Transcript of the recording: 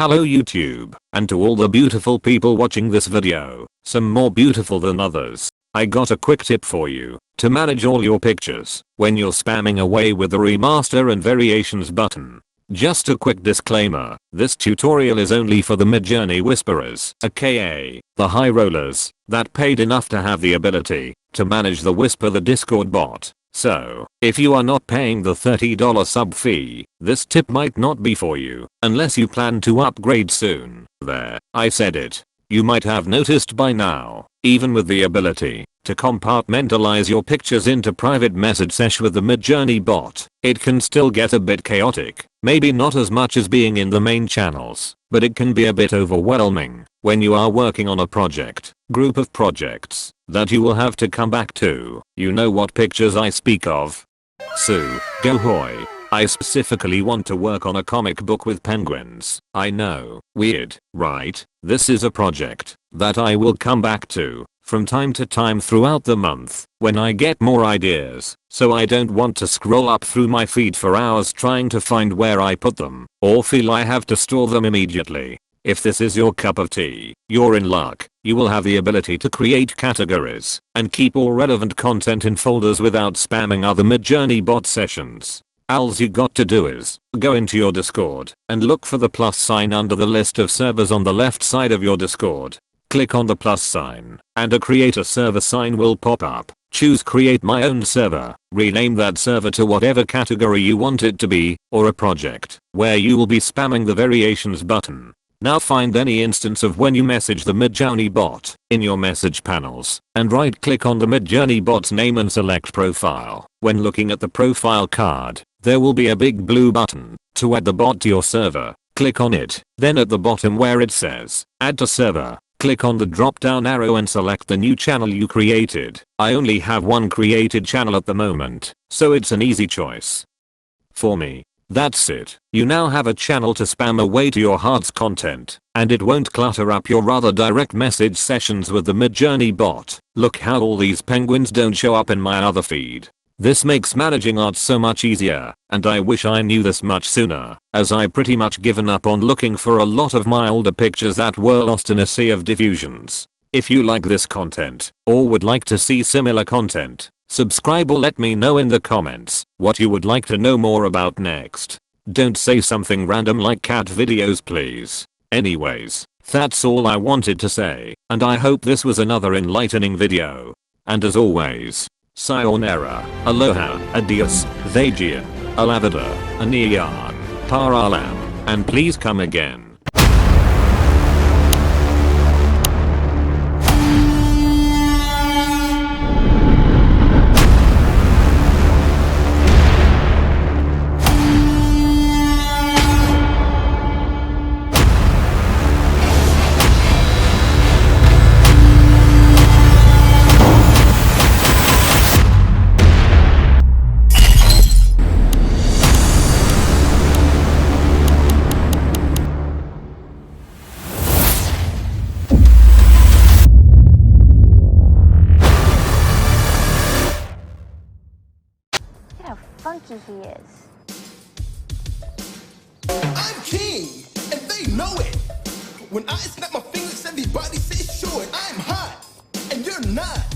Hello YouTube, and to all the beautiful people watching this video, some more beautiful than others. I got a quick tip for you to manage all your pictures when you're spamming away with the remaster and variations button. Just a quick disclaimer, this tutorial is only for the Midjourney whisperers, aka the high rollers, that paid enough to have the ability to manage the Whisper the Discord bot. So, if you are not paying the $30 sub fee, this tip might not be for you, unless you plan to upgrade soon. There, I said it. You might have noticed by now, even with the ability to compartmentalize your pictures into private message sesh with the Midjourney bot, it can still get a bit chaotic. Maybe not as much as being in the main channels, but it can be a bit overwhelming when you are working on a group of projects, that you will have to come back to. You know what pictures I speak of? So, go hoy. I specifically want to work on a comic book with penguins. I know, weird, right? This is a project that I will come back to from time to time throughout the month when I get more ideas, so I don't want to scroll up through my feed for hours trying to find where I put them or feel I have to store them immediately. If this is your cup of tea, you're in luck. You will have the ability to create categories and keep all relevant content in folders without spamming other Midjourney bot sessions. All you got to do is go into your Discord and look for the plus sign under the list of servers on the left side of your Discord. Click on the plus sign and a create a server sign will pop up. Choose create my own server, rename that server to whatever category you want it to be, or a project where you will be spamming the variations button. Now find any instance of when you message the Midjourney bot in your message panels and right click on the Midjourney bot's name and select profile. When looking at the profile card, there will be a big blue button to add the bot to your server. Click on it. Then at the bottom where it says add to server, click on the drop down arrow and select the new channel you created. I only have one created channel at the moment, so it's an easy choice for me. That's it. You now have a channel to spam away to your heart's content, and it won't clutter up your rather direct message sessions with the Midjourney bot. Look how all these penguins don't show up in my other feed. This makes managing art so much easier, and I wish I knew this much sooner, as I pretty much given up on looking for a lot of my older pictures that were lost in a sea of diffusions. If you like this content, or would like to see similar content, subscribe or let me know in the comments what you would like to know more about next. Don't say something random like cat videos please. Anyways, that's all I wanted to say, and I hope this was another enlightening video. And as always, sayonara, aloha, adios, vagian, alavada, aniyan, paralam, and please come again. Funky he is. I'm king, and they know it. When I snap my fingers, everybody says sure. I'm hot, and you're not.